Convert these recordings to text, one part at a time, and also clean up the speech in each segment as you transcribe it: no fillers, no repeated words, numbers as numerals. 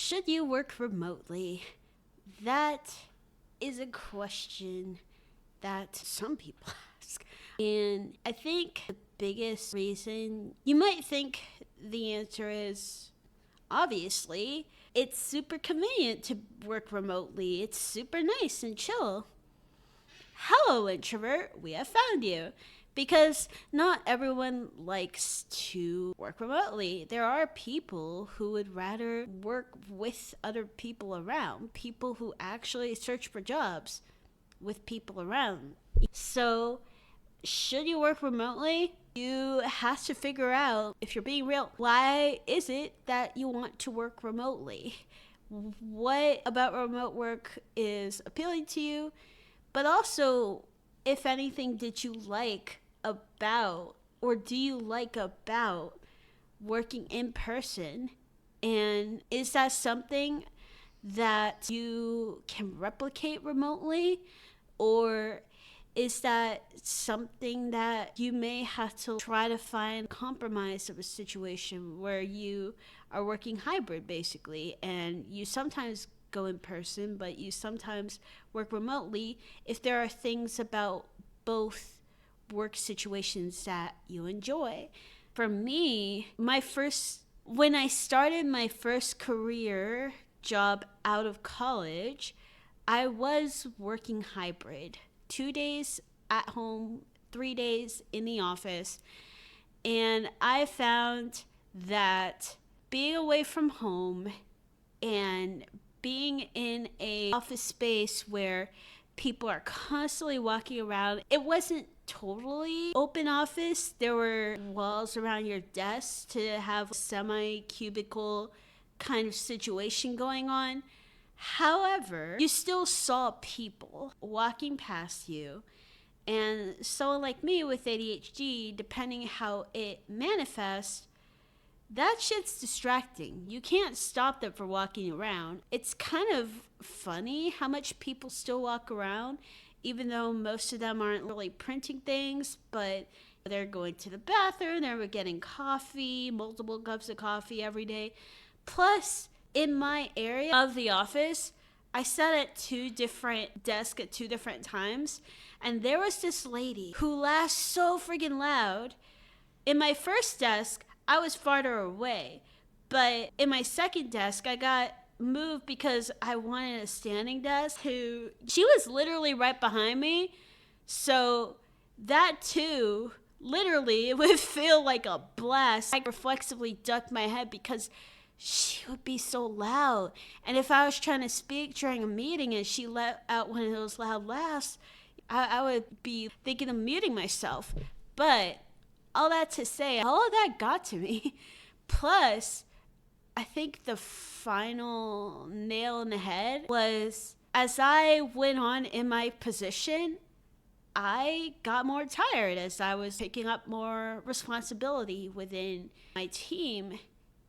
Should you work remotely? That is a question that some people ask. And I think the biggest reason, you might think the answer is obviously, it's super convenient to work remotely. It's super nice and chill. Hello, introvert, we have found you. Because not everyone likes to work remotely. There are people who would rather work with other people around, people who actually search for jobs with people around. So, should you work remotely? You have to figure out, if you're being real, why is it that you want to work remotely? What about remote work is appealing to you? But also, if anything, did you like about, or do you like about working in person? And is that something that you can replicate remotely? Or is that something that you may have to try to find compromise of a situation where you are working hybrid basically, and you sometimes go in person, but you sometimes work remotely if there are things about both work situations that you enjoy? For me, when I started my first career job out of college, I was working hybrid. 2 days at home, 3 days in the office. And I found that being away from home and being in a office space where people are constantly walking around, it wasn't totally open office. There were walls around your desk to have a semi-cubicle kind of situation going on. However, you still saw people walking past you. And someone like me with ADHD, depending how it manifests, that shit's distracting. You can't stop them from walking around. It's kind of funny how much people still walk around, even though most of them aren't really printing things, but they're going to the bathroom, they're getting coffee, multiple cups of coffee every day. Plus, in my area of the office, I sat at 2 different desks at 2 different times, and there was this lady who laughed so friggin' loud. In my first desk, I was farther away, but in my second desk, I got moved because I wanted a standing desk. She was literally right behind me, so that too, literally, it would feel like a blast. I reflexively ducked my head because she would be so loud. And if I was trying to speak during a meeting and she let out one of those loud laughs, I would be thinking of muting myself. But all that to say, all of that got to me. Plus, I think the final nail in the head was, as I went on in my position, I got more tired as I was picking up more responsibility within my team.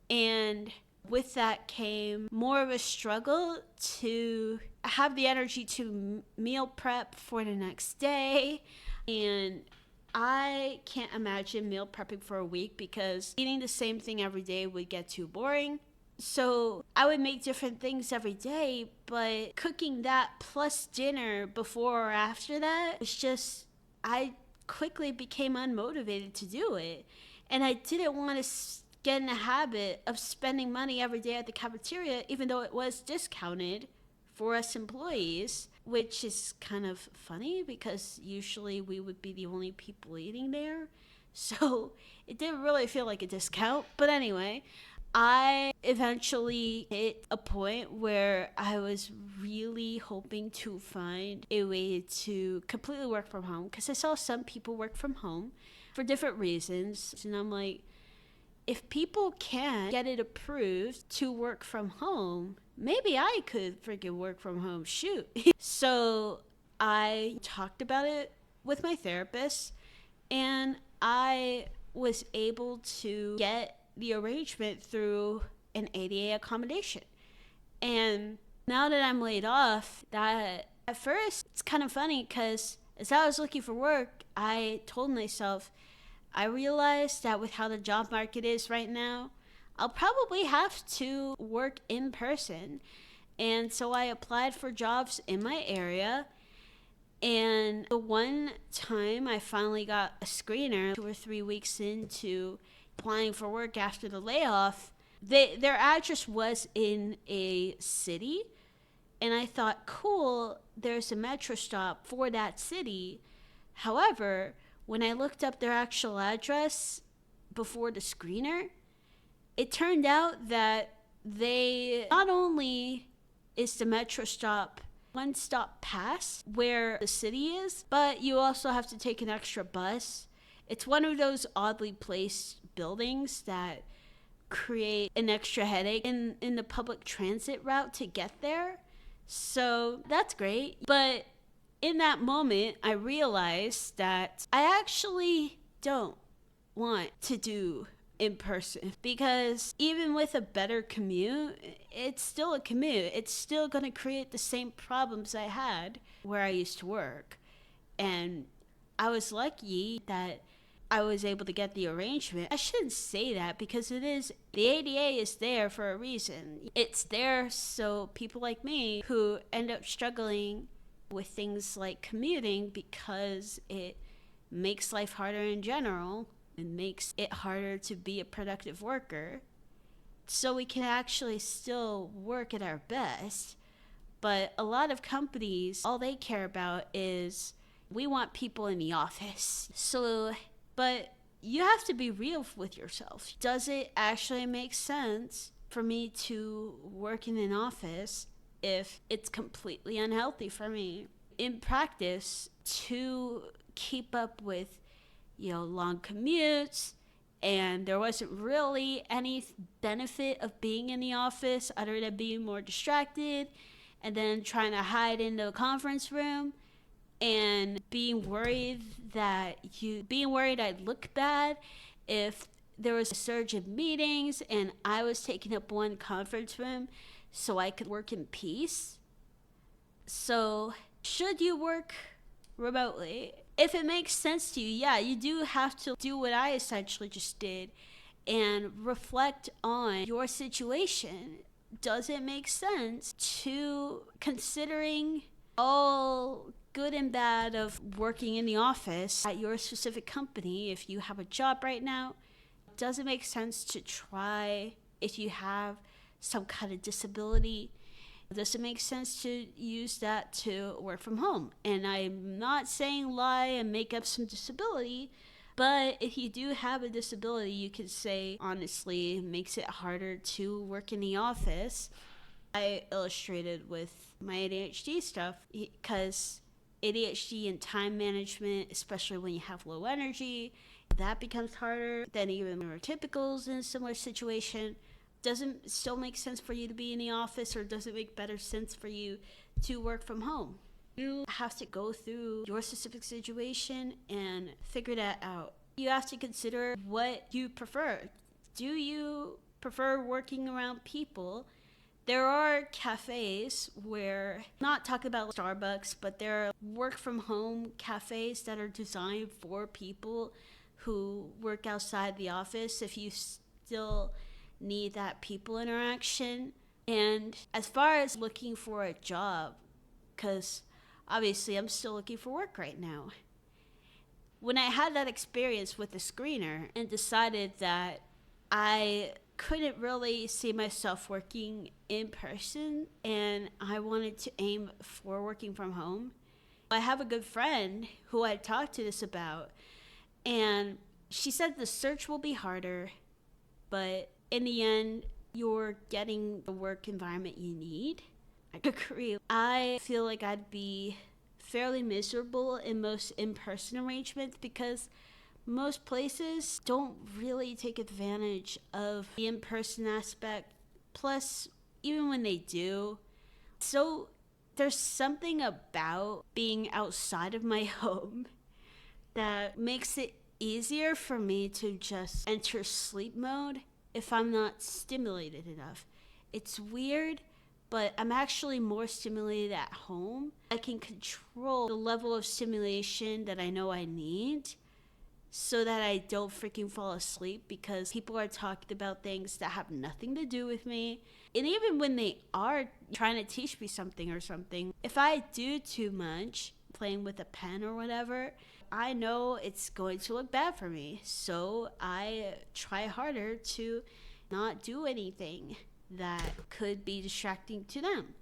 And with that came more of a struggle to have the energy to meal prep for the next day. And I can't imagine meal prepping for a week because eating the same thing every day would get too boring. So I would make different things every day, but cooking that plus dinner before or after that was just, I quickly became unmotivated to do it. And I didn't want to get in the habit of spending money every day at the cafeteria, even though it was discounted for us employees, which is kind of funny because usually we would be the only people eating there. So it didn't really feel like a discount. But anyway, I eventually hit a point where I was really hoping to find a way to completely work from home, because I saw some people work from home for different reasons. And I'm like, if people can't get it approved to work from home, maybe I could freaking work from home. Shoot. So I talked about it with my therapist, and I was able to get the arrangement through an ADA accommodation. And now that I'm laid off, that at first it's kind of funny because as I was looking for work, I told myself, I realized that with how the job market is right now, I'll probably have to work in person. And so I applied for jobs in my area. And the one time I finally got a screener, 2 or 3 weeks into applying for work after the layoff, their address was in a city. And I thought, cool, there's a metro stop for that city. However, when I looked up their actual address before the screener, it turned out that they not only is the metro stop one stop past where the city is, but you also have to take an extra bus. It's one of those oddly placed buildings that create an extra headache in the public transit route to get there. So that's great. But in that moment, I realized that I actually don't want to do in person, because even with a better commute, it's still a commute. It's still going to create the same problems I had where I used to work. And I was lucky that I was able to get the arrangement. I shouldn't say that, because the ADA is there for a reason. It's there so people like me who end up struggling with things like commuting, because it makes life harder in general, it makes it harder to be a productive worker, so we can actually still work at our best. But a lot of companies, all they care about is, we want people in the office. But you have to be real with yourself. Does it actually make sense for me to work in an office if it's completely unhealthy for me? In practice, to keep up with long commutes, and there wasn't really any benefit of being in the office other than being more distracted and then trying to hide in the conference room and being worried I'd look bad if there was a surge of meetings and I was taking up one conference room so I could work in peace. So, should you work remotely? If it makes sense to you, yeah, you do have to do what I essentially just did and reflect on your situation. Does it make sense to, considering all good and bad of working in the office at your specific company, if you have a job right now, does it make sense to try, if you have some kind of disability, does it make sense to use that to work from home? And I'm not saying lie and make up some disability, but if you do have a disability, you can say, honestly, it makes it harder to work in the office. I illustrated with my ADHD stuff, because ADHD and time management, especially when you have low energy, that becomes harder than even neurotypicals in a similar situation. Doesn't it still make sense for you to be in the office, or does it make better sense for you to work from home? You have to go through your specific situation and figure that out. You have to consider what you prefer. Do you prefer working around people? There are cafes where, not talking about Starbucks, but there are work from home cafes that are designed for people who work outside the office if you still need that people interaction. And as far as looking for a job, because obviously I'm still looking for work right now, when I had that experience with the screener and decided that I couldn't really see myself working in person and I wanted to aim for working from home, I have a good friend who I talked to this about, and she said the search will be harder, but in the end, you're getting the work environment you need. I agree. I feel like I'd be fairly miserable in most in-person arrangements, because most places don't really take advantage of the in-person aspect. Plus, even when they do, so there's something about being outside of my home that makes it easier for me to just enter sleep mode if I'm not stimulated enough. It's weird, but I'm actually more stimulated at home. I can control the level of stimulation that I know I need. so that I don't freaking fall asleep, because people are talking about things that have nothing to do with me. And even when they are trying to teach me something or something, if I do too much playing with a pen or whatever, I know it's going to look bad for me. So I try harder to not do anything that could be distracting to them.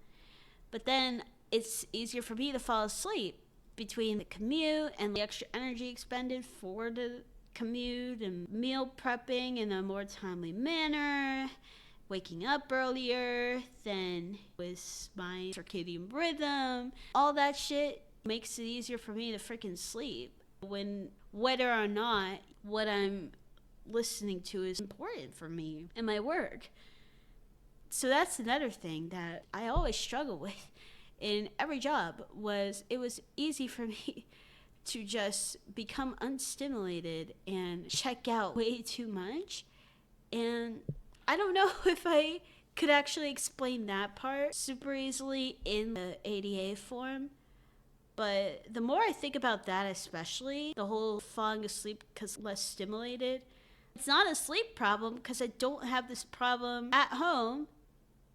But then it's easier for me to fall asleep between the commute and the extra energy expended for the commute and meal prepping in a more timely manner, waking up earlier than with my circadian rhythm. All that shit makes it easier for me to freaking sleep, when whether or not what I'm listening to is important for me and my work. So that's another thing that I always struggle with in every job. It was easy for me to just become unstimulated and check out way too much. And I don't know if I could actually explain that part super easily in the ADA form. But the more I think about that, especially the whole falling asleep because less stimulated, it's not a sleep problem, because I don't have this problem at home,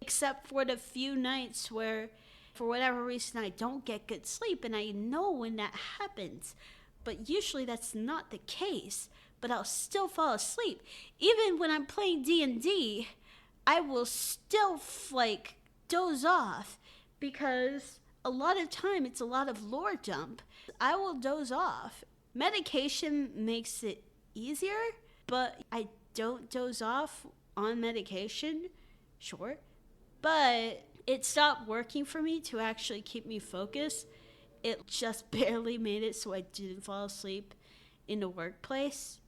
except for the few nights where, for whatever reason, I don't get good sleep, and I know when that happens. But usually that's not the case, but I'll still fall asleep. Even when I'm playing D&D, I will still doze off, because a lot of time it's a lot of lore dump. I will doze off. Medication makes it easier, but I don't doze off on medication, sure. But it stopped working for me to actually keep me focused. It just barely made it so I didn't fall asleep in the workplace.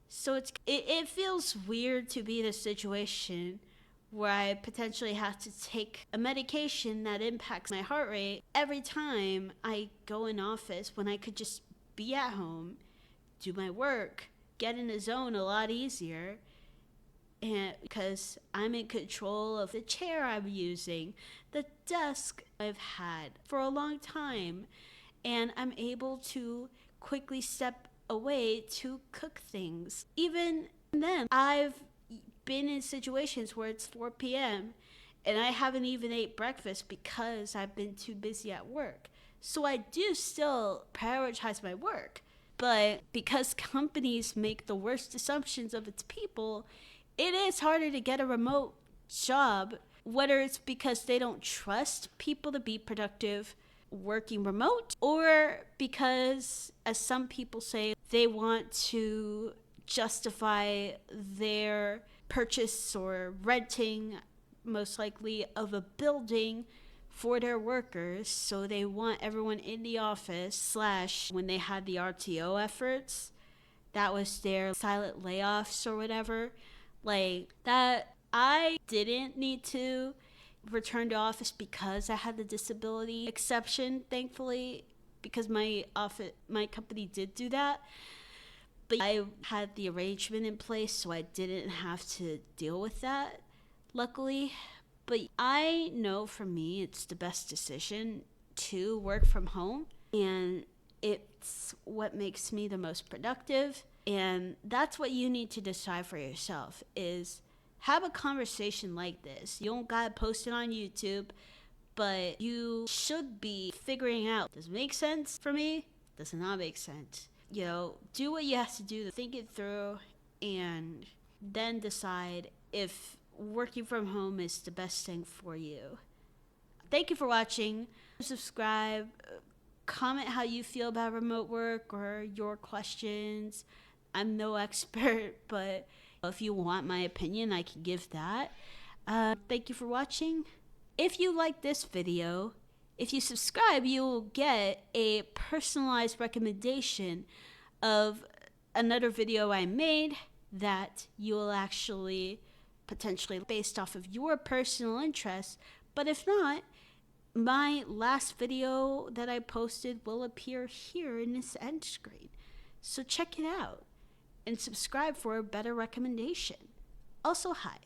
So it feels weird to be in a situation where I potentially have to take a medication that impacts my heart rate every time I go in office, when I could just be at home, do my work, get in the zone a lot easier. And because I'm in control of the chair I'm using, the desk I've had for a long time, and I'm able to quickly step away to cook things. Even then, I've been in situations where it's 4 p.m. and I haven't even ate breakfast because I've been too busy at work. So I do still prioritize my work. But because companies make the worst assumptions of its people, it is harder to get a remote job, whether it's because they don't trust people to be productive working remote, or because, as some people say, they want to justify their purchase or renting, most likely, of a building for their workers. So they want everyone in the office, / when they had the RTO efforts, that was their silent layoffs or whatever. That I didn't need to return to office because I had the disability exception, thankfully, because my company did do that. But I had the arrangement in place, so I didn't have to deal with that, luckily. But I know for me, it's the best decision to work from home, and it's what makes me the most productive. And that's what you need to decide for yourself, is have a conversation like this. You don't gotta post it on YouTube, but you should be figuring out, does it make sense for me? Does it not make sense? Do what you have to do to think it through, and then decide if working from home is the best thing for you. Thank you for watching. Subscribe, comment how you feel about remote work or your questions. I'm no expert, but if you want my opinion, I can give that. Thank you for watching. If you like this video, if you subscribe, you will get a personalized recommendation of another video I made that you will actually potentially based off of your personal interests. But if not, my last video that I posted will appear here in this end screen. So check it out and subscribe for a better recommendation. Also, hi.